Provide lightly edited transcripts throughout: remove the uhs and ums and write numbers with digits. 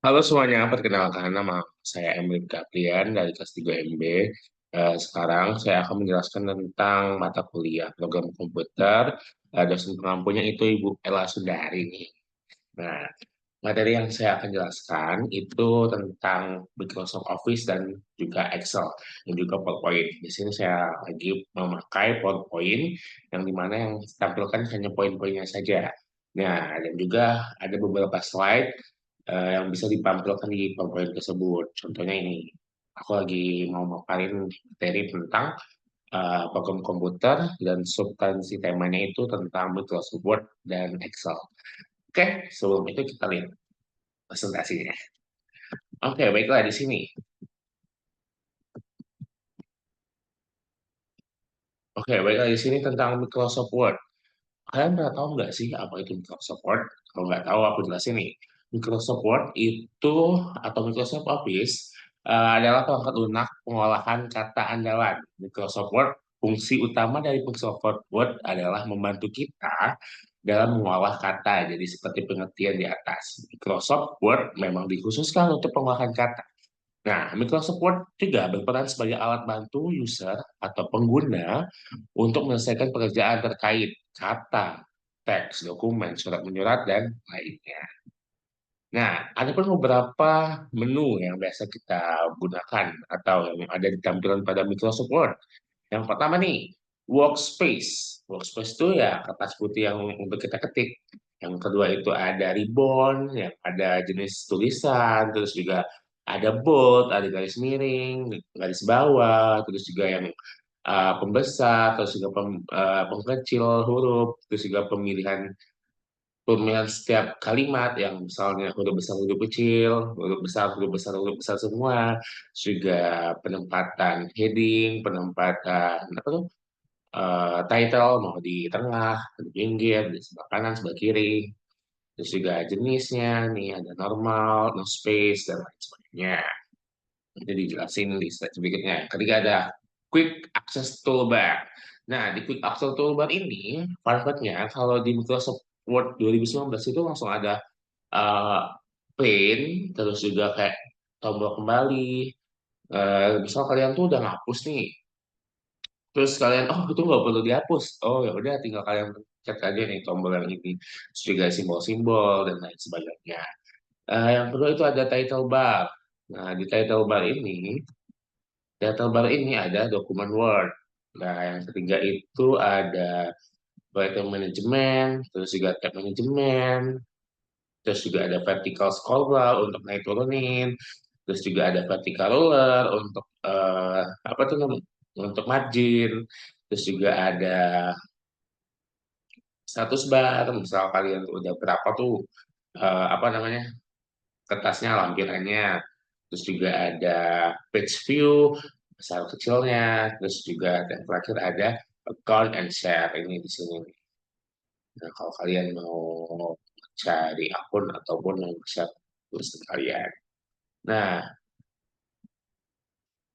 Halo semuanya, perkenalkan nama saya Emil Gabrian dari kelas 3 MB. Sekarang saya akan menjelaskan tentang mata kuliah program komputer. Dosen pengampunya itu Ibu Ella Sundari nih. Nah, materi yang saya akan jelaskan itu tentang Microsoft Office dan juga Excel dan juga PowerPoint. Di sini saya lagi memakai PowerPoint yang dimana yang ditampilkan hanya poin-poinnya saja. Nah, dan juga ada beberapa slide yang bisa ditampilkan di PowerPoint tersebut. Contohnya ini, aku lagi mau memaparin materi tentang program komputer dan substansi temanya itu tentang Microsoft Word dan Excel. Oke, sebelum itu kita lihat presentasinya. Oke, baiklah di sini. Oke, baiklah di sini tentang Microsoft Word. Kalian pernah tahu nggak sih apa itu Microsoft Word? Kalau nggak tahu, aku jelasin nih. Microsoft Word itu atau Microsoft Office adalah perangkat lunak pengolahan kata andalan. Microsoft Word, fungsi utama dari Microsoft Word adalah membantu kita dalam mengolah kata. Jadi seperti pengertian di atas. Microsoft Word memang dikhususkan untuk pengolahan kata. Nah, Microsoft Word juga berperan sebagai alat bantu user atau pengguna untuk menyelesaikan pekerjaan terkait kata, teks, dokumen, surat menyurat, dan lainnya. Nah, ada pun beberapa menu yang biasa kita gunakan atau yang ada di tampilan pada Microsoft Word. Yang pertama nih, workspace. Workspace itu ya kertas putih yang untuk kita ketik. Yang kedua itu ada ribbon, yang ada jenis tulisan, terus juga ada bold, ada garis miring, garis bawah, terus juga yang pembesar, terus juga pengkecil huruf, terus juga pemilihan setiap kalimat yang misalnya huruf besar, huruf besar, huruf besar semua, juga penempatan heading, penempatan apa tuh title mau di tengah, di pinggir, di sebelah kanan, sebelah kiri, terus juga jenisnya nih ada normal, no space dan lain sebagainya. Itu dijelasin di slide berikutnya. Ketiga ada Quick Access Toolbar. Nah, di Quick Access Toolbar ini, fun kalau di Microsoft Word 2019 itu langsung ada uh, print, terus juga kayak tombol kembali. Misal kalian tuh udah ngapus nih, terus kalian, oh itu nggak perlu dihapus. Oh ya udah, tinggal kalian cek aja nih tombol yang ini. Terus juga simbol-simbol dan lain sebagainya. Yang kedua itu ada title bar. Nah, di title bar ini Data bar ini ada dokumen Word. Nah, yang ketiga itu ada item manajemen, terus juga tab manajemen, terus juga ada vertical scroll untuk naik turunin, terus juga ada vertical ruler untuk apa tuh namanya? Untuk margin, terus juga ada status bar, misal kalian udah berapa tuh apa namanya kertasnya, lampirannya, terus juga ada page view, besar kecilnya, terus juga dan terakhir ada account and share ini di sini. Nah, kalau kalian mau cari akun ataupun mau share tulisan kalian. Nah,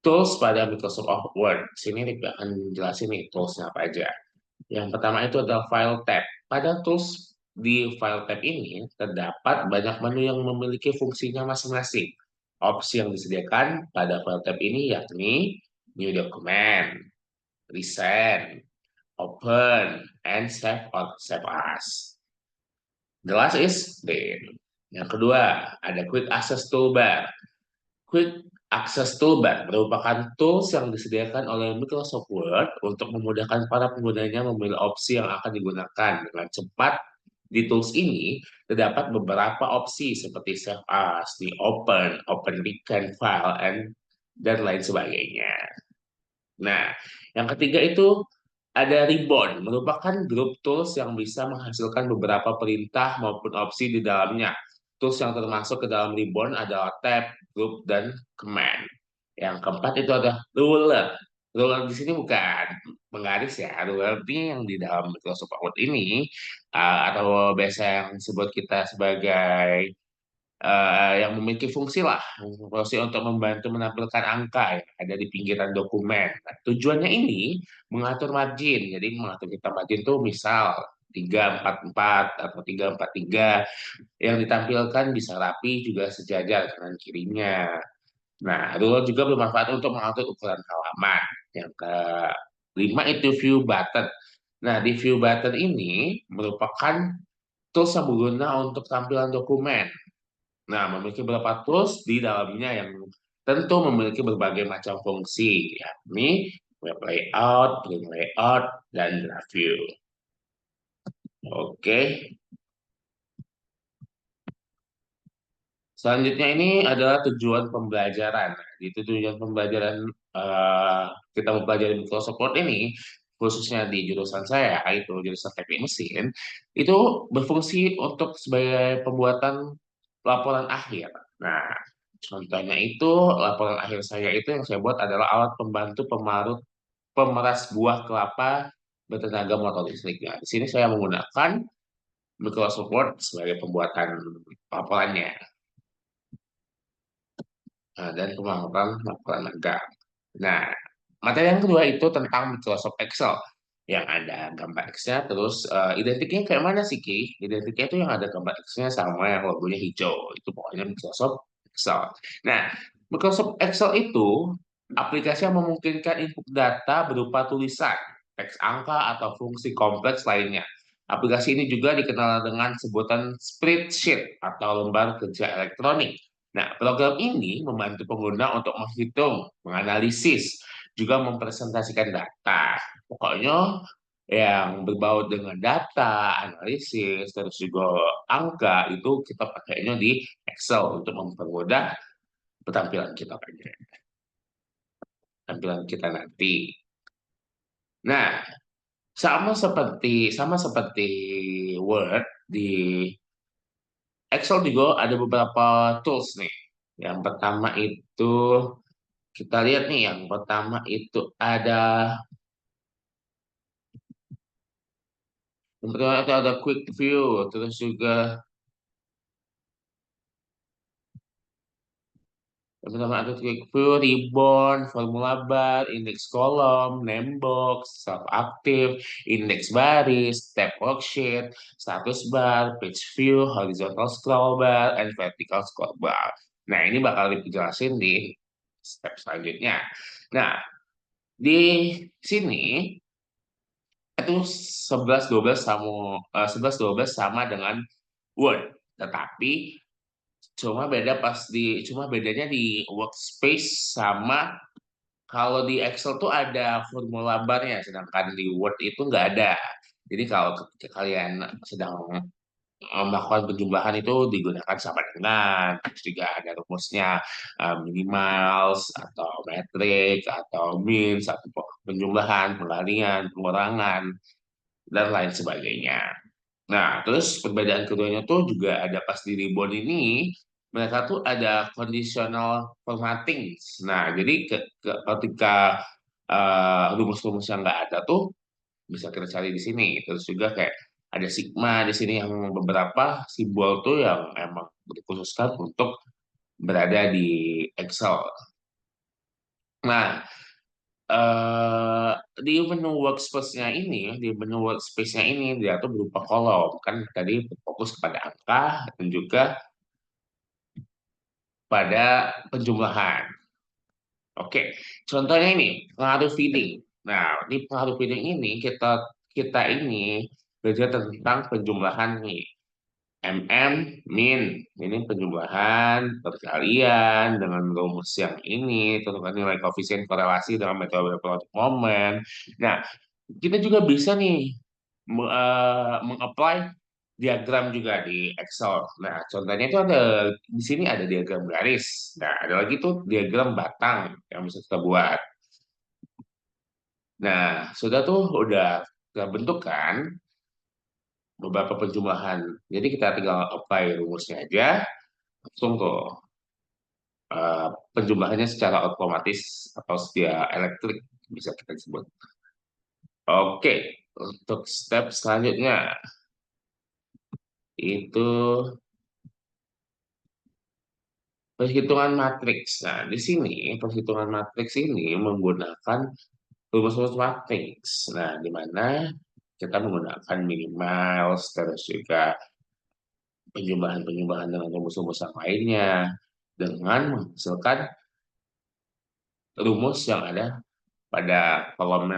tools pada Microsoft Word. Sini nih akan jelasin nih toolsnya apa aja. Yang pertama itu adalah File tab. Pada tools di File tab ini terdapat banyak menu yang memiliki fungsinya masing-masing. Opsi yang disediakan pada File tab ini yakni New Document, Resend, Open, and Save or Save As. The last is Date. Yang kedua, ada Quick Access Toolbar. Quick Access Toolbar merupakan tools yang disediakan oleh Microsoft Word untuk memudahkan para penggunanya memilih opsi yang akan digunakan dengan cepat. Di tools ini terdapat beberapa opsi seperti Save As, di Open, Open Weekend File, dan lain sebagainya. Nah, yang ketiga itu ada Ribbon, merupakan grup tools yang bisa menghasilkan beberapa perintah maupun opsi di dalamnya. Tools yang termasuk ke dalam Ribbon adalah tab, group, dan command. Yang keempat itu ada ruler. Ruler di sini bukan penggaris ya. Ruler ini yang di dalam Microsoft Word ini atau biasa yang disebut kita sebagai yang memiliki fungsi lah, fungsi untuk membantu menampilkan angka yang ada di pinggiran dokumen. Nah, tujuannya ini mengatur margin. Jadi mengatur kita margin itu misal 3-4-4 atau 3-4-3 yang ditampilkan bisa rapi juga sejajar kanan kirinya. Nah, ruler juga bermanfaat untuk mengatur ukuran halaman. Yang kelima itu view button. Nah, di view button ini merupakan tools yang berguna untuk tampilan dokumen. Nah, memiliki beberapa tools di dalamnya yang tentu memiliki berbagai macam fungsi, yakni web layout, print layout, dan graph view. Oke, selanjutnya ini adalah tujuan pembelajaran. Nah, di tujuan pembelajaran eh, kita mempelajari Microsoft Word ini, khususnya di jurusan saya, itu jurusan teknik mesin, itu berfungsi untuk sebagai pembuatan laporan akhir. Nah, contohnya itu laporan akhir saya itu yang saya buat adalah alat pembantu pemeras buah kelapa bertenaga motor listrik. Nah, di sini saya menggunakan Microsoft Word sebagai pembuatan laporannya. Dan kemampuan laporan magang. Nah, materi yang kedua itu tentang Microsoft Excel yang ada gambar X-nya, terus identiknya kayak mana sih Ki? Identiknya itu yang ada gambar X-nya sama yang logonya hijau. Itu pokoknya Microsoft Excel. Nah, Microsoft Excel itu aplikasi yang memungkinkan input data berupa tulisan, teks angka, atau fungsi kompleks lainnya. Aplikasi ini juga dikenal dengan sebutan spreadsheet atau lembar kerja elektronik. Nah, program ini membantu pengguna untuk menghitung, menganalisis, juga mempresentasikan data. Pokoknya yang berbaut dengan data, analisis, terus juga angka, itu kita pakainya di Excel untuk mempermudah ketampilan kita tampilan kita nanti. Nah, sama seperti Word di Excel juga ada beberapa tools nih. Yang pertama itu kita lihat nih, yang pertama itu ada yang pertama itu ada quick view, terus juga yang pertama ada quick view, ribbon, formula bar, index column, name box, sub aktif, index baris, tab worksheet, status bar, page view, horizontal scroll bar, and vertical scroll bar. Nah, ini bakal dijelasin di step selanjutnya. Nah, di sini itu 11-12 sama 11-12 sama dengan Word. Tetapi cuma bedanya di workspace sama kalau di Excel tuh ada formula barnya, sedangkan di Word itu nggak ada. Jadi kalau ketika kalian sedang melakukan penjumlahan itu digunakan sama dengan, terus juga ada rumusnya minimals atau metrik atau min, atau penjumlahan, pengalihan, pengurangan, dan lain sebagainya. Nah, terus perbedaan keduanya tuh juga ada pas di Ribbon ini, mereka tuh ada conditional formatting. Nah, jadi ketika rumus-rumus yang nggak ada tuh bisa kita cari di sini. Terus juga kayak ada sigma di sini yang beberapa simbol tuh yang emang dikhususkan untuk berada di Excel. Nah, eh di menu workspace-nya ini, dia tuh berupa kolom. Kan tadi fokus kepada angka dan juga pada penjumlahan. Oke, contohnya ini pengaruh feeding. Nah, di pengaruh feeding ini kita kita ini belajar tentang penjumlahan nih. Min, ini penjumlahan perkalian dengan rumus yang ini, tentukan nilai koefisien korelasi dengan metode produk momen. Nah, kita juga bisa nih meng-apply diagram juga di Excel. Nah, contohnya itu ada di sini ada diagram garis. Nah, ada lagi tuh diagram batang yang bisa kita buat. Nah, sudah tuh udah kita bentuk kan beberapa penjumlahan. Jadi kita tinggal apply rumusnya aja, langsung tuh eh, penjumlahannya secara otomatis atau secara elektrik bisa kita sebut. Oke, untuk step selanjutnya itu perhitungan matriks. Nah, di sini perhitungan matriks ini menggunakan rumus-rumus matriks. Nah, di mana kita menggunakan minimals, terus juga penyembahan-penyembahan dengan rumus-rumus yang lainnya dengan menghasilkan rumus yang ada pada kolom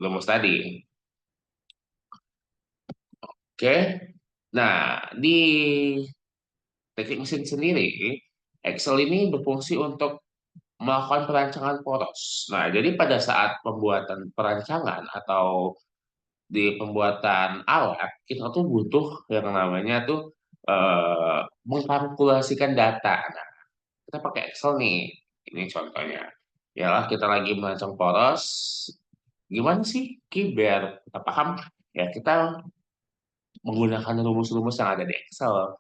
rumus tadi. Oke, nah di teknik mesin sendiri, Excel ini berfungsi untuk melakukan perancangan poros. Nah, jadi pada saat pembuatan perancangan atau di pembuatan alat, kita tuh butuh yang namanya tuh mengkalkulasikan data. Nah, kita pakai Excel nih. Ini contohnya. Yalah, kita lagi merancang poros. Gimana sih, Ki, biar kita paham? Ya, kita menggunakan rumus-rumus yang ada di Excel.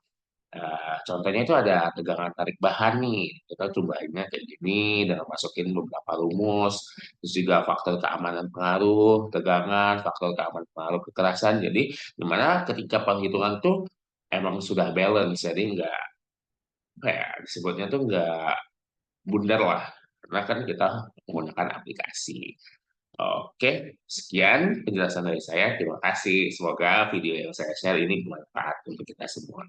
Contohnya itu ada tegangan tarik bahan nih. Kita cobainnya kayak gini dengan masukin beberapa rumus. Terus juga faktor keamanan pengaruh, tegangan, faktor keamanan pengaruh kekerasan. Jadi dimana ketika penghitungan tuh emang sudah balance. Jadi nggak, apa ya, disebutnya tuh nggak bundar lah. Karena kan kita menggunakan aplikasi. Oke, sekian penjelasan dari saya. Terima kasih. Semoga video yang saya share ini bermanfaat untuk kita semua.